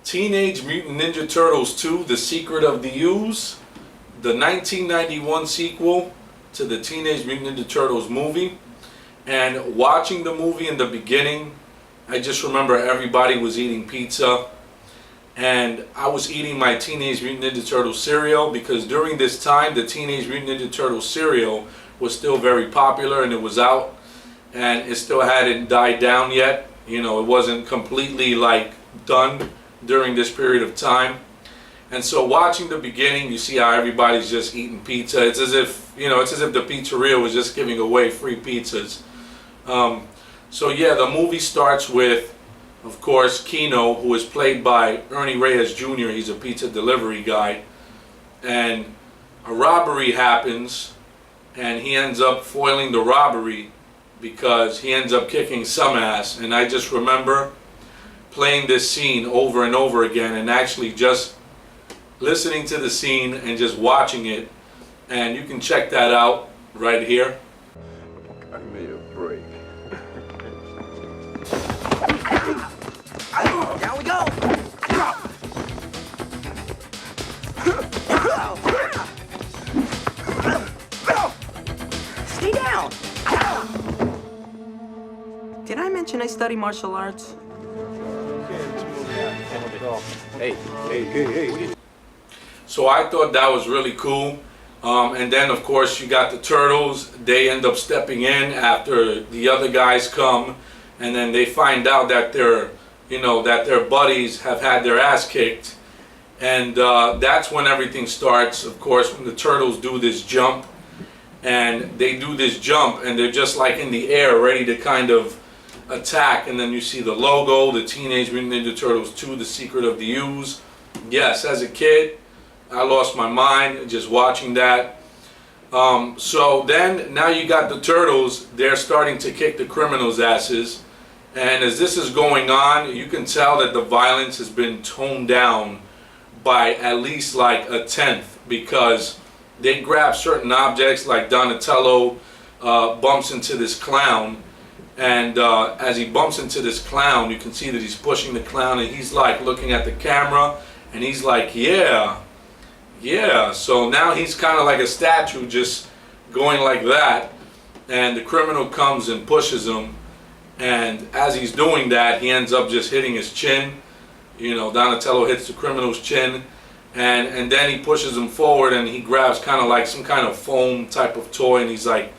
Teenage Mutant Ninja Turtles 2, The Secret of the Ooze, the 1991 sequel to the Teenage Mutant Ninja Turtles movie. And watching the movie in the beginning, I just remember everybody was eating pizza. And I was eating my Teenage Mutant Ninja Turtles cereal, because during this time the Teenage Mutant Ninja Turtles cereal was still very popular and it was out. And it still hadn't died down yet. You know, it wasn't completely like done during this period of time. And so watching the beginning, you see how everybody's just eating pizza. It's as if, you know, it's as if the pizzeria was just giving away free pizzas. So yeah, the movie starts with, of course, Keno, who is played by Ernie Reyes Jr. He's a pizza delivery guy. And a robbery happens, and he ends up foiling the robbery because he ends up kicking some ass. And I just remember playing this scene over and over again, and actually just listening to the scene and just watching it. And you can check that out right here. Give me a break. Down we go! Stay down! Did I mention I study martial arts? Hey. So I thought that was really cool. And then of course you got the Turtles. They end up stepping in after the other guys come, and then they find out that their buddies have had their ass kicked. And that's when everything starts, of course, when the Turtles do this jump. And they do this jump and they're just like in the air ready to kind of attack. And then you see the logo, the Teenage Mutant Ninja Turtles 2, The Secret of the Ooze. Yes, as a kid, I lost my mind just watching that. So then, now you got the Turtles, they're starting to kick the criminals' asses. And as this is going on, you can tell that the violence has been toned down by at least like a tenth, because they grab certain objects, like Donatello bumps into this clown. And as he bumps into this clown, you can see that he's pushing the clown, and he's like looking at the camera, and he's like, yeah. So now he's kind of like a statue, just going like that. And the criminal comes and pushes him. And as he's doing that, he ends up just hitting his chin. You know, Donatello hits the criminal's chin. And then he pushes him forward, and he grabs kind of like some kind of foam type of toy, and he's like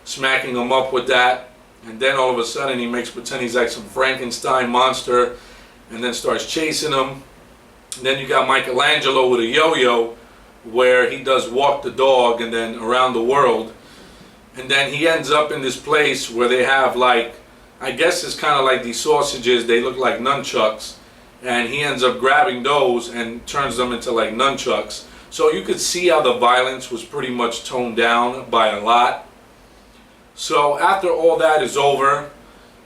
smacking him up with that. And then all of a sudden he makes pretend he's like some Frankenstein monster, and then starts chasing him. And then you got Michelangelo with a yo-yo, where he does Walk the Dog and then Around the World. And then he ends up in this place where they have like, I guess it's kind of like these sausages, they look like nunchucks. And he ends up grabbing those and turns them into like nunchucks. So you could see how the violence was pretty much toned down by a lot. So after all that is over,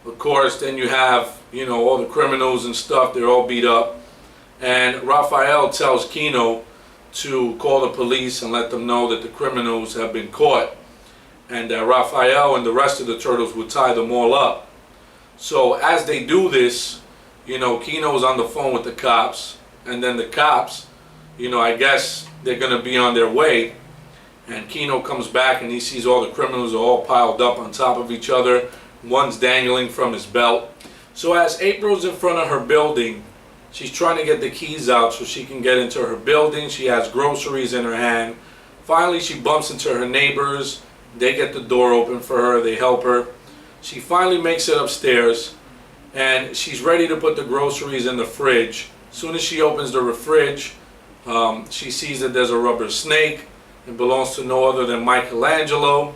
of course, then you have, you know, all the criminals and stuff, they're all beat up. And Rafael tells Keno to call the police and let them know that the criminals have been caught. And Rafael and the rest of the Turtles would tie them all up. So as they do this, you know, Keno's on the phone with the cops, and then the cops, you know, I guess they're going to be on their way. And Keno comes back and he sees all the criminals are all piled up on top of each other. One's dangling from his belt. So as April's in front of her building, she's trying to get the keys out so she can get into her building. She has groceries in her hand. Finally, she bumps into her neighbors. They get the door open for her. They help her. She finally makes it upstairs, and she's ready to put the groceries in the fridge. As soon as she opens the fridge, she sees that there's a rubber snake. It belongs to no other than Michelangelo.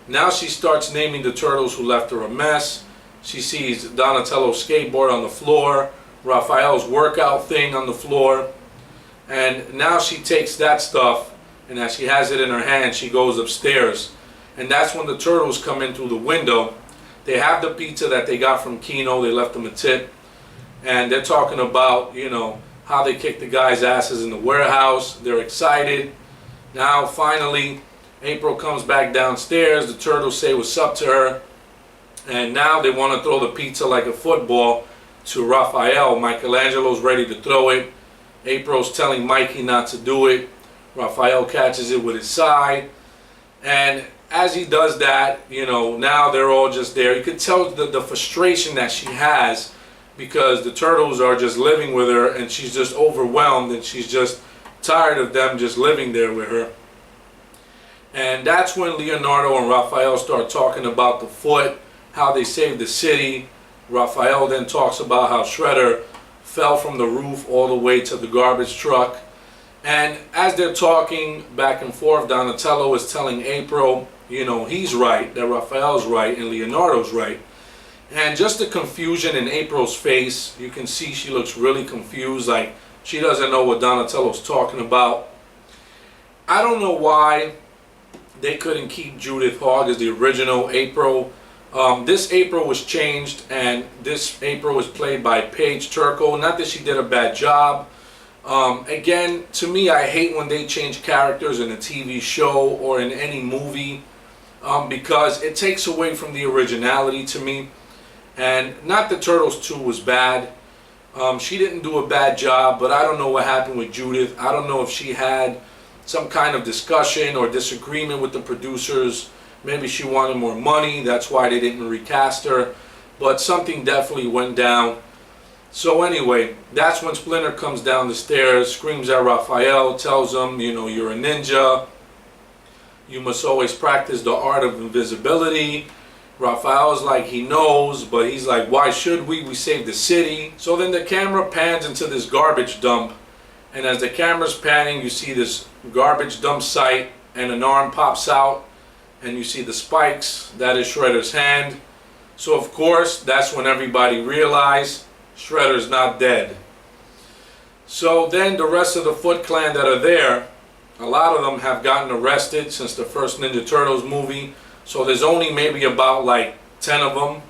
Now she starts naming the Turtles who left her a mess. She sees Donatello's skateboard on the floor, Raphael's workout thing on the floor. And now she takes that stuff, and as she has it in her hand, she goes upstairs. And that's when the Turtles come in through the window. They have the pizza that they got from Keno. They left them a tip. And they're talking about, you know, how they kicked the guys' asses in the warehouse. They're excited. Now, finally, April comes back downstairs. The Turtles say what's up to her. And now they want to throw the pizza like a football. to Rafael. Michelangelo's ready to throw it. April's telling Mikey not to do it. Rafael catches it with his side. And as he does that, you know, now they're all just there. You could tell the frustration that she has because the turtles are just living with her and she's just overwhelmed and she's just tired of them just living there with her. And that's when Leonardo and Rafael start talking about the foot, how they saved the city. Rafael then talks about how Shredder fell from the roof all the way to the garbage truck. And as they're talking back and forth, Donatello is telling April, you know, he's right, that Rafael's right and Leonardo's right. And just the confusion in April's face, you can see she looks really confused, like she doesn't know what Donatello's talking about. I don't know why they couldn't keep Judith Hogg as the original April. This April was changed, and this April was played by Paige Turco. Not that she did a bad job. Again, to me, I hate when they change characters in a TV show or in any movie because it takes away from the originality to me. And not that Turtles 2 was bad. She didn't do a bad job, but I don't know what happened with Judith. I don't know if she had some kind of discussion or disagreement with the producers. Maybe she wanted more money, that's why they didn't recast her. But something definitely went down. So anyway, that's when Splinter comes down the stairs, screams at Rafael, tells him, you know, you're a ninja. You must always practice the art of invisibility. Rafael's like, he knows, but he's like, why should we? We saved the city. So then the camera pans into this garbage dump. And as the camera's panning, you see this garbage dump site and an arm pops out. And you see the spikes. That is Shredder's hand. So of course, that's when everybody realized Shredder's not dead. So then the rest of the Foot Clan that are there, a lot of them have gotten arrested since the first Ninja Turtles movie. So there's only maybe about like 10 of them.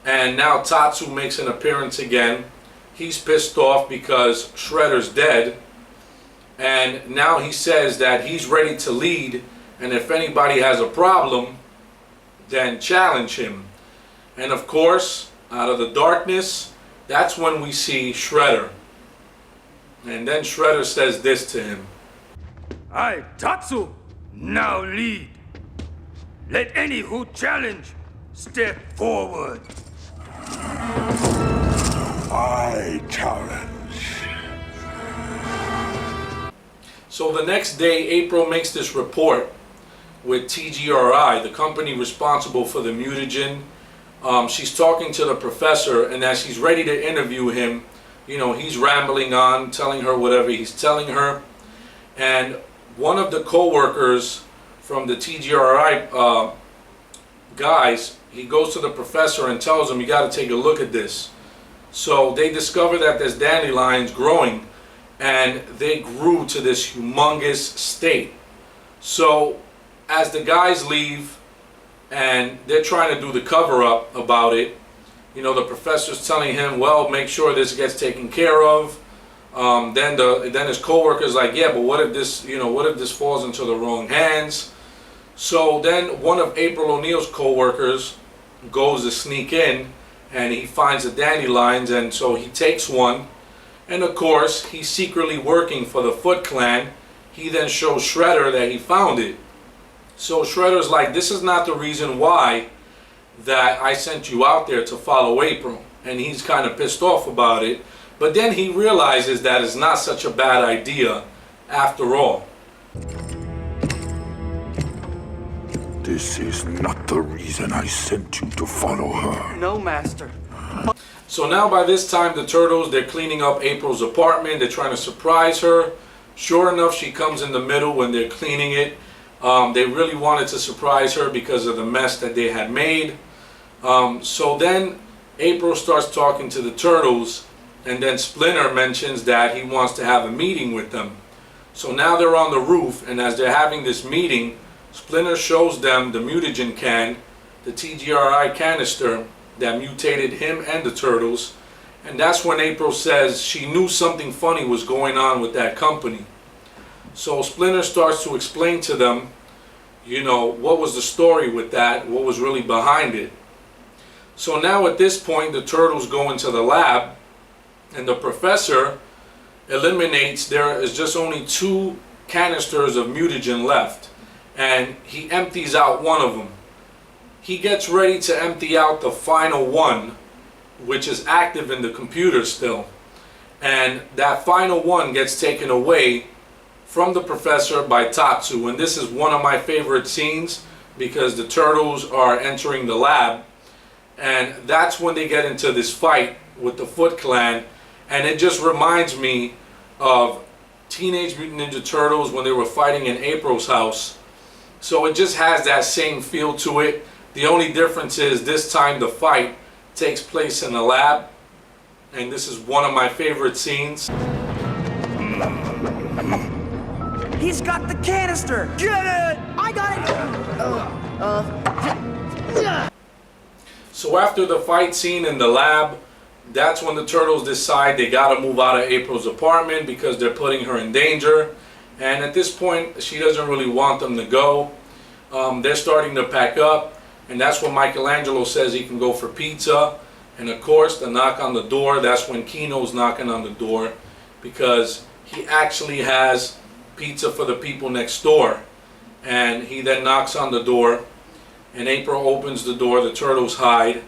And now Tatsu makes an appearance again. He's pissed off because Shredder's dead. And now he says that he's ready to lead. And if anybody has a problem, then challenge him. And of course, out of the darkness, that's when we see Shredder. And then Shredder says this to him. I, Tatsu, now lead. Let any who challenge step forward. I challenge. So the next day, April makes this report with TGRI, the company responsible for the mutagen. She's talking to the professor, and as she's ready to interview him, you know, he's rambling on, telling her whatever he's telling her. And one of the co-workers from the TGRI guys, he goes to the professor and tells him, you got to take a look at this. So they discover that there's dandelions growing, and they grew to this humongous state. So as the guys leave and they're trying to do the cover-up about it, you know, the professor's telling him, well, make sure this gets taken care of. Then his co-worker's like, yeah, but what if this, you know, what if this falls into the wrong hands? So then one of April O'Neil's co-workers goes to sneak in and he finds the dandelions, and so he takes one. And of course, he's secretly working for the Foot Clan. He then shows Shredder that he found it. So Shredder's like, this is not the reason why that I sent you out there to follow April. And he's kind of pissed off about it. But then he realizes that it's not such a bad idea after all. This is not the reason I sent you to follow her. No, Master. So now by this time, the Turtles, they're cleaning up April's apartment. They're trying to surprise her. Sure enough, she comes in the middle when they're cleaning it. They really wanted to surprise her because of the mess that they had made. So then April starts talking to the Turtles, and then Splinter mentions that he wants to have a meeting with them. So now they're on the roof, and as they're having this meeting, Splinter shows them the mutagen can, the TGRI canister that mutated him and the Turtles. And that's when April says she knew something funny was going on with that company. So Splinter starts to explain to them, you know, what was the story with that, what was really behind it. So now at this point, the turtles go into the lab, and the professor eliminates, there is just only 2 canisters of mutagen left, and he empties out one of them. He gets ready to empty out the final one, which is active in the computer still, and that final one gets taken away from the professor by Tatsu. And this is one of my favorite scenes, because the turtles are entering the lab, and that's when they get into this fight with the Foot Clan, and it just reminds me of Teenage Mutant Ninja Turtles when they were fighting in April's house. So it just has that same feel to it. The only difference is this time the fight takes place in the lab, and this is one of my favorite scenes. He's got the canister! Get it! I got it! So after the fight scene in the lab, that's when the turtles decide they gotta move out of April's apartment because they're putting her in danger. And at this point, she doesn't really want them to go. They're starting to pack up, and that's when Michelangelo says he can go for pizza. And of course, the knock on the door, that's when Kino's knocking on the door, because he actually has pizza for the people next door. And he then knocks on the door, and April opens the door, the turtles hide.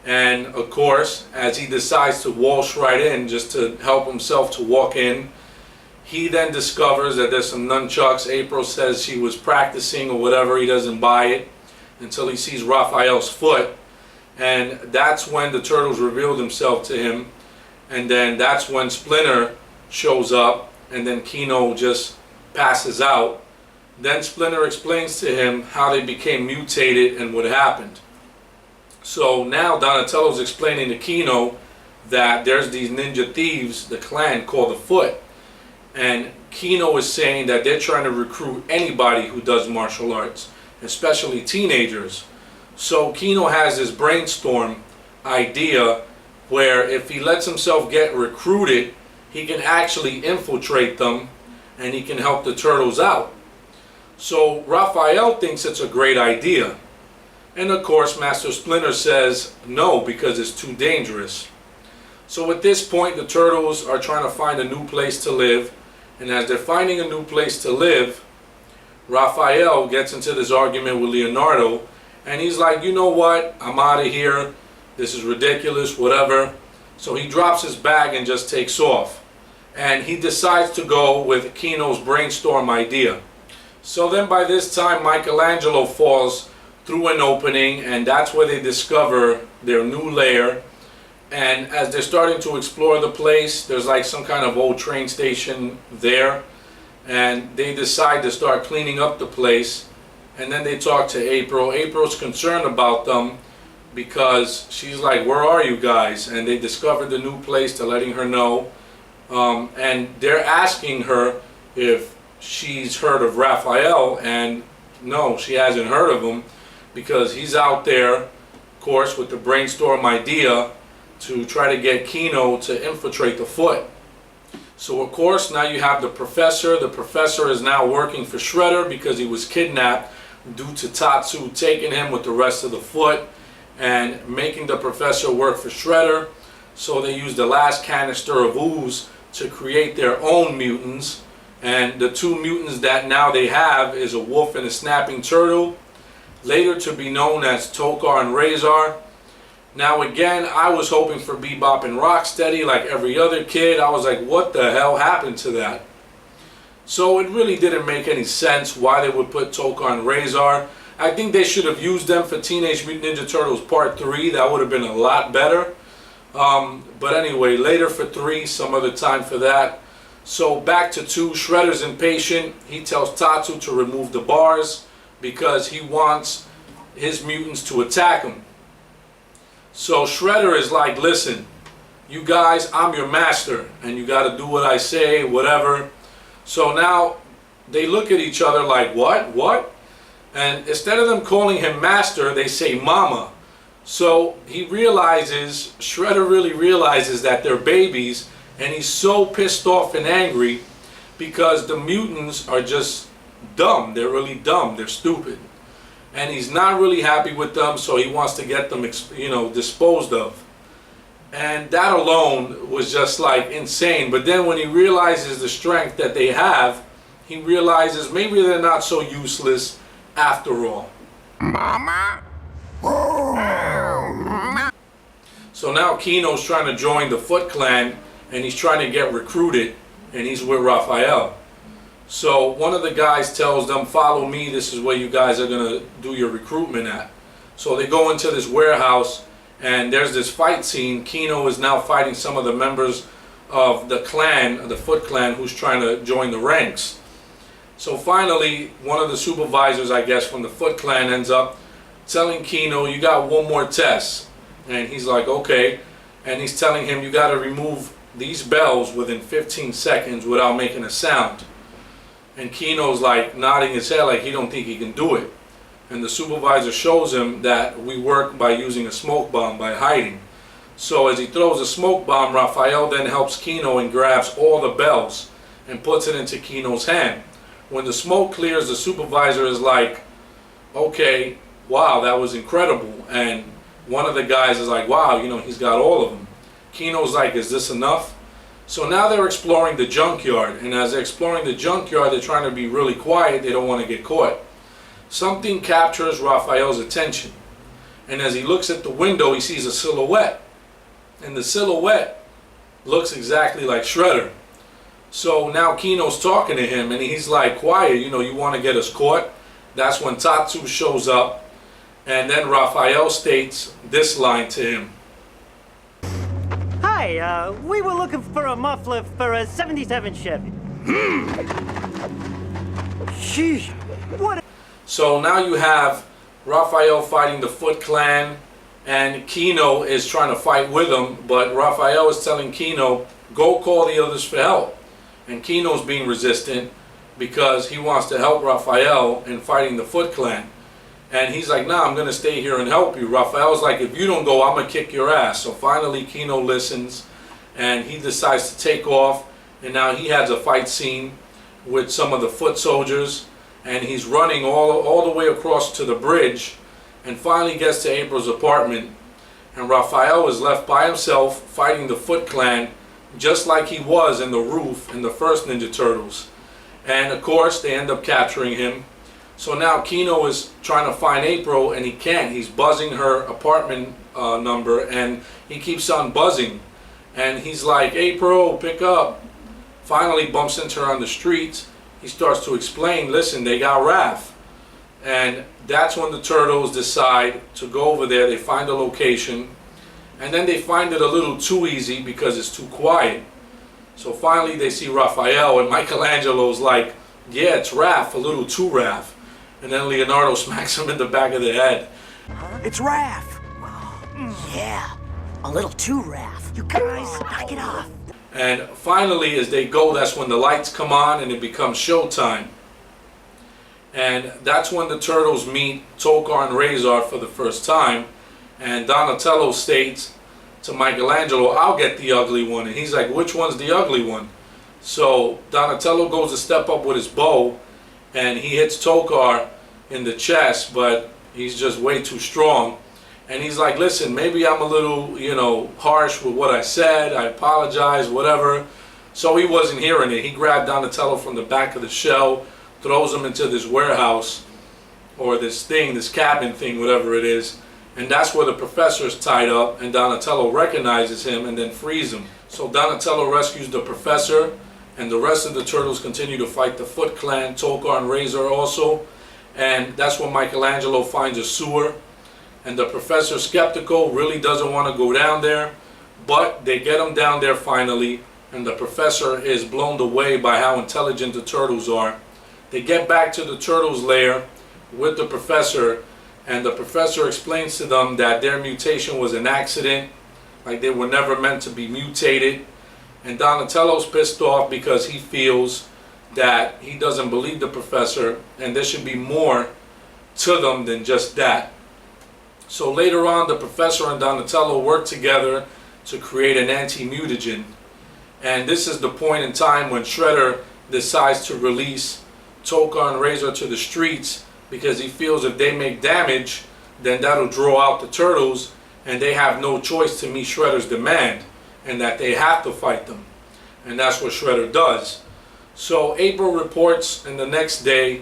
And of course, as he decides to waltz right in just to help himself to walk in, he then discovers that there's some nunchucks. April says she was practicing or whatever. He doesn't buy it until he sees Rafael's foot. And that's when the turtles reveal themselves to him. And then that's when Splinter shows up, and then Kino just passes out. Then Splinter explains to him how they became mutated and what happened. So now Donatello's explaining to Kino that there's these ninja thieves, the clan called the Foot. And Kino is saying that they're trying to recruit anybody who does martial arts, especially teenagers. So Kino has this brainstorm idea where if he lets himself get recruited, he can actually infiltrate them and he can help the turtles out. So Rafael thinks it's a great idea. And of course, Master Splinter says no, because it's too dangerous. So at this point, the turtles are trying to find a new place to live. And as they're finding a new place to live, Rafael gets into this argument with Leonardo. And he's like, you know what? I'm out of here. This is ridiculous, whatever. So he drops his bag and just takes off. And he decides to go with Kino's brainstorm idea. So then by this time, Michelangelo falls through an opening, and that's where they discover their new lair. And as they're starting to explore the place, there's like some kind of old train station there, and they decide to start cleaning up the place. And then they talk to April. April's concerned about them because she's like, where are you guys? And they discovered the new place, to letting her know. And they're asking her if she's heard of Rafael, and no, she hasn't heard of him, because he's out there, of course, with the brainstorm idea to try to get Kino to infiltrate the Foot. So of course, now you have the professor. The professor is now working for Shredder because he was kidnapped due to Tatsu taking him with the rest of the Foot and making the professor work for Shredder. So they use the last canister of Ooze to create their own mutants. And the 2 mutants that now they have is a wolf and a snapping turtle, later to be known as Toka and Razar. Now again, I was hoping for Beebop and Rocksteady like every other kid. I was like, what the hell happened to that? So it really didn't make any sense why they would put Toka and Razar. I think they should have used them for Teenage Mutant Ninja Turtles Part 3. That would have been a lot better. But anyway, later for 3, some other time for that. So back to 2, Shredder's impatient. He tells Tatsu to remove the bars because he wants his mutants to attack him. So Shredder is like, listen, you guys, I'm your master, and you got to do what I say, whatever. So now they look at each other like, what? And instead of them calling him master, they say mama. So he realizes, Shredder really realizes that they're babies, and he's so pissed off and angry because the mutants are just dumb. They're really dumb. They're stupid. and he's not really happy with them, so he wants to get them, disposed of. And that alone was just like insane. But then when he realizes the strength that they have, he realizes maybe they're not so useless after all. Mama? So now Kino's trying to join the Foot Clan, and he's trying to get recruited, and he's with Rafael. So one of the guys tells them, follow me, this is where you guys are going to do your recruitment at. So they go into this warehouse, and there's this fight scene. Kino is now fighting some of the members of the clan, the Foot Clan, who's trying to join the ranks. So finally, one of the supervisors, I guess, from the Foot Clan ends up telling Kino, you got one more test. And he's like, okay. And he's telling him, you got to remove these bells within 15 seconds without making a sound. And Kino's like nodding his head like he don't think he can do it. And the supervisor shows him that we work by using a smoke bomb, by hiding. So as he throws a smoke bomb, Rafael then helps Kino and grabs all the bells and puts it into Kino's hand. When the smoke clears, the supervisor is like, okay, wow, that was incredible. And one of the guys is like, wow, he's got all of them. Kino's like, is this enough? So now they're exploring the junkyard. And as they're exploring the junkyard, they're trying to be really quiet. They don't want to get caught. Something captures Rafael's attention. And as he looks at the window, he sees a silhouette. And the silhouette looks exactly like Shredder. So now Kino's talking to him, and he's like, quiet, you want to get us caught? That's when Tatsu shows up. And then Rafael states this line to him. Hi, we were looking for a muffler for a 77 Chevy. Sheesh. What? So now you have Rafael fighting the Foot Clan, and Kino is trying to fight with him, but Rafael is telling Kino, go call the others for help. And Kino's being resistant because he wants to help Rafael in fighting the Foot Clan. And he's like, nah, I'm going to stay here and help you. Rafael's like, if you don't go, I'm going to kick your ass. So finally Kino listens, and he decides to take off. And now he has a fight scene with some of the foot soldiers. And he's running all the way across to the bridge, and finally gets to April's apartment. And Rafael is left by himself fighting the Foot Clan, just like he was in the roof in the first Ninja Turtles. And of course, they end up capturing him. So now Kino is trying to find April, and he can't. He's buzzing her apartment number, and he keeps on buzzing. And he's like, April, pick up. Finally bumps into her on the street. He starts to explain, listen, they got Raph. And that's when the Turtles decide to go over there. They find a location. And then they find it a little too easy because it's too quiet. So finally they see Rafael, and Michelangelo's like, yeah, it's Raph, a little too Raph. And then Leonardo smacks him in the back of the head. It's Raph. Yeah, a little too Raph. You guys, knock it off. And finally, as they go, that's when the lights come on and it becomes showtime. And that's when the Turtles meet Toka Razar for the first time. And Donatello states to Michelangelo, I'll get the ugly one. And he's like, which one's the ugly one? So Donatello goes to step up with his bow, and he hits Toka in the chest, but he's just way too strong. And he's like, listen, maybe I'm a little, harsh with what I said. I apologize, whatever. So he wasn't hearing it. He grabbed Donatello from the back of the shell, throws him into this warehouse, or this cabin thing, whatever it is. And that's where the professor's tied up, and Donatello recognizes him and then frees him. So Donatello rescues the professor, and the rest of the Turtles continue to fight the Foot Clan, Toka Razar also. And that's when Michelangelo finds a sewer. And the professor, skeptical, really doesn't want to go down there, but they get him down there finally, and the professor is blown away by how intelligent the Turtles are. They get back to the Turtles' lair with the professor, and the professor explains to them that their mutation was an accident, like they were never meant to be mutated. And Donatello's pissed off because he feels that he doesn't believe the professor, and there should be more to them than just that. So later on, the professor and Donatello work together to create an anti-mutagen. And this is the point in time when Shredder decides to release Toka Razar to the streets because he feels if they make damage, then that'll draw out the turtles, and they have no choice to meet Shredder's demand, and that they have to fight them. And that's what Shredder does. So April reports in the next day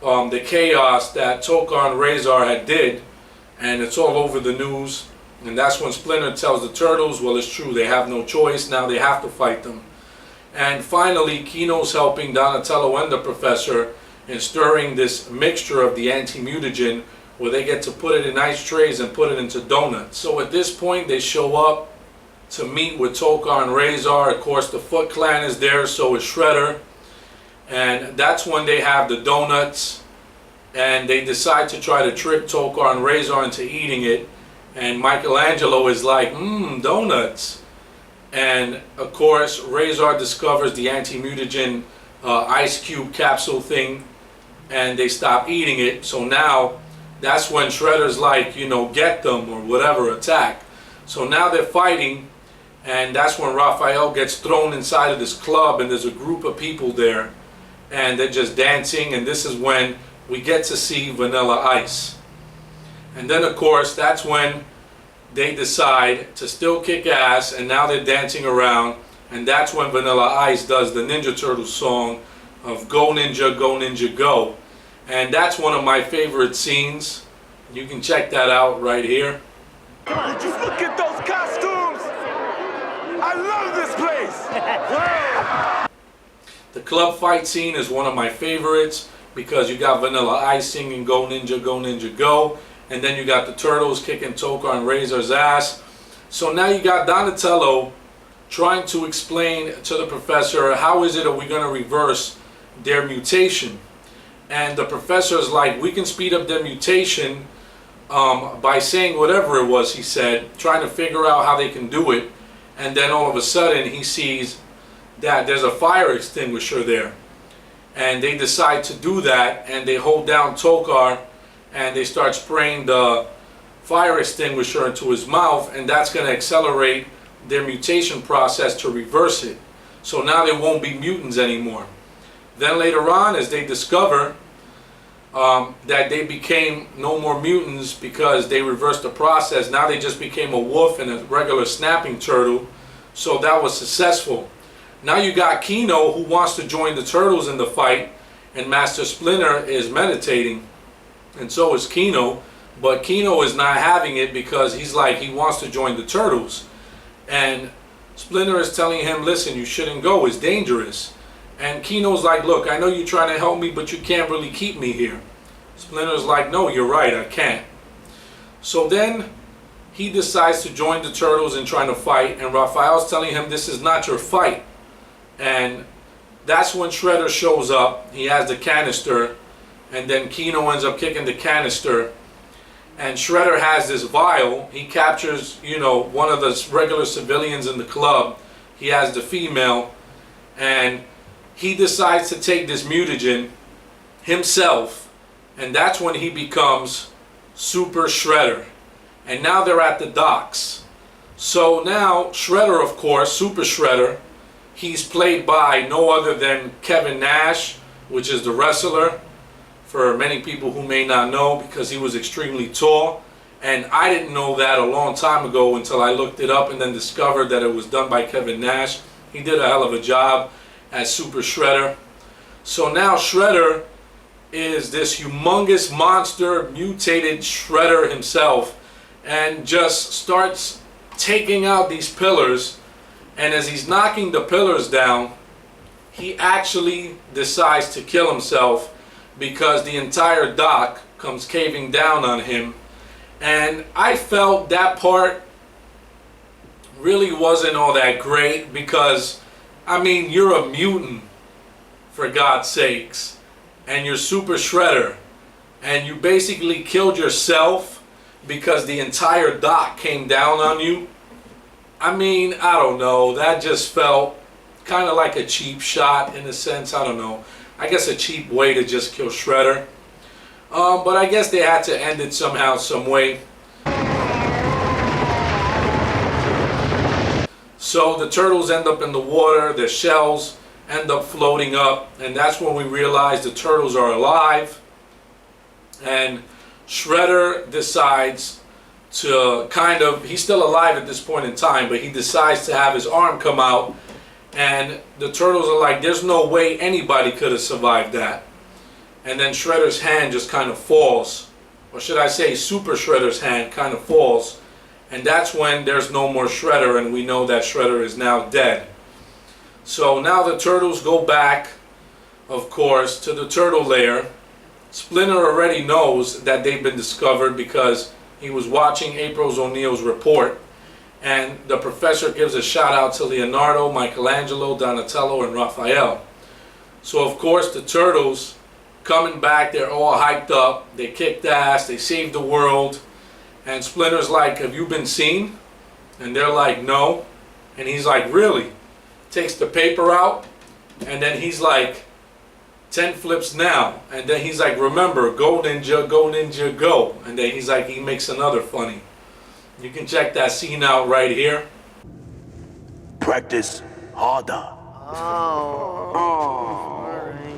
the chaos that Toka Razar had did, and it's all over the news. And that's when Splinter tells the turtles, well, it's true, they have no choice, now they have to fight them. And finally, Kino's helping Donatello and the Professor in stirring this mixture of the anti-mutagen, where they get to put it in ice trays and put it into donuts. So at this point, they show up to meet with Toka and Razar. Of course, the Foot Clan is there, so is Shredder. And that's when they have the donuts, and they decide to try to trick Toka and Razar into eating it. And Michelangelo is like, donuts. And of course, Razar discovers the anti-mutagen ice cube capsule thing, and they stop eating it. So now, that's when Shredder's like, get them or whatever, attack. So now they're fighting, and that's when Rafael gets thrown inside of this club, and there's a group of people there, and they're just dancing, and this is when we get to see Vanilla Ice. And then of course, that's when they decide to still kick ass, and now they're dancing around, and that's when Vanilla Ice does the Ninja Turtles song of Go Ninja, Go Ninja, Go. And that's one of my favorite scenes. You can check that out right here. Just look at those costumes! I love this place! The club fight scene is one of my favorites because you got Vanilla Ice singing Go Ninja, Go Ninja, Go. And then you got the turtles kicking Toka and Razar's ass. So now you got Donatello trying to explain to the Professor, how is it are we going to reverse their mutation? And the Professor's like, we can speed up their mutation by saying whatever it was he said, trying to figure out how they can do it. And then all of a sudden he sees that there's a fire extinguisher there. And they decide to do that, and they hold down Toka and they start spraying the fire extinguisher into his mouth, and that's going to accelerate their mutation process to reverse it. So now they won't be mutants anymore. Then later on, as they discover that they became no more mutants because they reversed the process, now they just became a wolf and a regular snapping turtle. So that was successful. Now you got Kino, who wants to join the turtles in the fight, and Master Splinter is meditating, and so is Kino. But Kino is not having it because he's like, he wants to join the turtles. And Splinter is telling him, listen, you shouldn't go, it's dangerous. And Kino's like, look, I know you're trying to help me, but you can't really keep me here. Splinter's like, no, you're right, I can't. So then he decides to join the turtles in trying to fight, and Rafael's telling him, this is not your fight. And that's when Shredder shows up. He has the canister, and then Kino ends up kicking the canister. And Shredder has this vial. He captures, one of the regular civilians in the club. He has the female, and he decides to take this mutagen himself, and that's when he becomes Super Shredder. And now they're at the docks. So now Shredder, of course, Super Shredder, he's played by no other than Kevin Nash, which is the wrestler, for many people who may not know, because he was extremely tall. And I didn't know that a long time ago until I looked it up and then discovered that it was done by Kevin Nash. He did a hell of a job as Super Shredder. So now Shredder is this humongous monster, mutated Shredder himself, and just starts taking out these pillars. And as he's knocking the pillars down, he actually decides to kill himself because the entire dock comes caving down on him. And I felt that part really wasn't all that great because, I mean, you're a mutant, for God's sakes, and you're Super Shredder, and you basically killed yourself because the entire dock came down on you. I mean, I don't know, that just felt kind of like a cheap shot in a sense. I don't know, I guess a cheap way to just kill Shredder. But I guess they had to end it somehow, some way. So the turtles end up in the water, their shells end up floating up, and that's when we realize the turtles are alive. And Shredder decides to kind of, he's still alive at this point in time, but he decides to have his arm come out, and the Turtles are like, there's no way anybody could have survived that. And then Shredder's hand just kind of falls, or should I say Super Shredder's hand kind of falls, and that's when there's no more Shredder, and we know that Shredder is now dead. So now the Turtles go back, of course, to the Turtle Lair. Splinter already knows that they've been discovered because he was watching April O'Neil's report, and the professor gives a shout out to Leonardo, Michelangelo, Donatello, and Rafael. So of course the Turtles coming back, they're all hyped up, they kicked ass, they saved the world, and Splinter's like, have you been seen? And they're like, no. And he's like, really? Takes the paper out, and then he's like, 10 flips now. And then he's like, remember, go ninja, go. And then he's like, he makes another funny. You can check that scene out right here. Practice harder.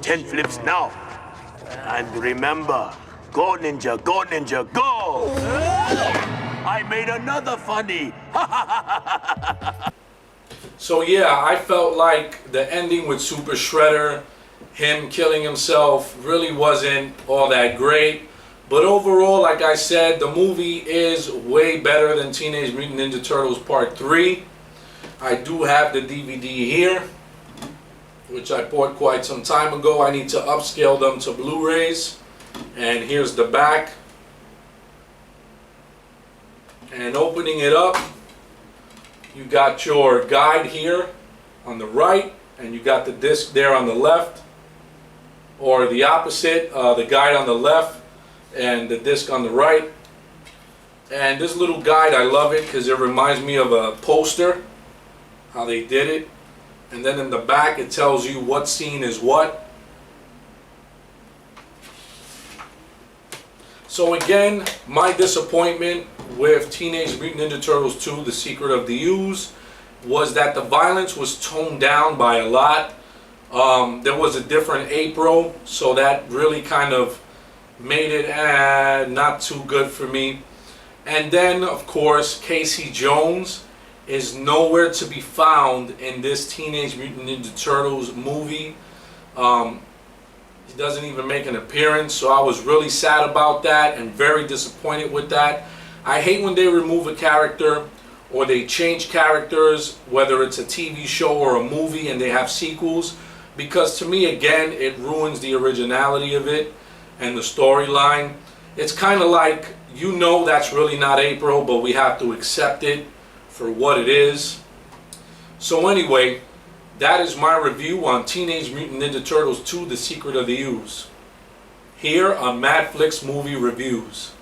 10 flips now. And remember, go ninja, go! I made another funny. So yeah, I felt like the ending with Super Shredder, him killing himself, really wasn't all that great. But overall, like I said, the movie is way better than Teenage Mutant Ninja Turtles Part 3. I do have the DVD here, which I bought quite some time ago. I need to upscale them to Blu-rays. And here's the back. And opening it up, you got your guide here on the right, and you got the disc there on the left. Or the opposite, the guide on the left and the disc on the right. And this little guide, I love it because it reminds me of a poster, how they did it. And then in the back it tells you what scene is what. So again, my disappointment with Teenage Mutant Ninja Turtles 2, The Secret of the Ooze, was that the violence was toned down by a lot. There was a different April, so that really kind of made it not too good for me. And then, of course, Casey Jones is nowhere to be found in this Teenage Mutant Ninja Turtles movie. He doesn't even make an appearance, so I was really sad about that and very disappointed with that. I hate when they remove a character or they change characters, whether it's a TV show or a movie, and they have sequels. Because to me, again, it ruins the originality of it and the storyline. It's kind of like, you know that's really not April, but we have to accept it for what it is. So anyway, that is my review on Teenage Mutant Ninja Turtles 2, The Secret of the Ooze, here on MADFLIX Movie Reviews.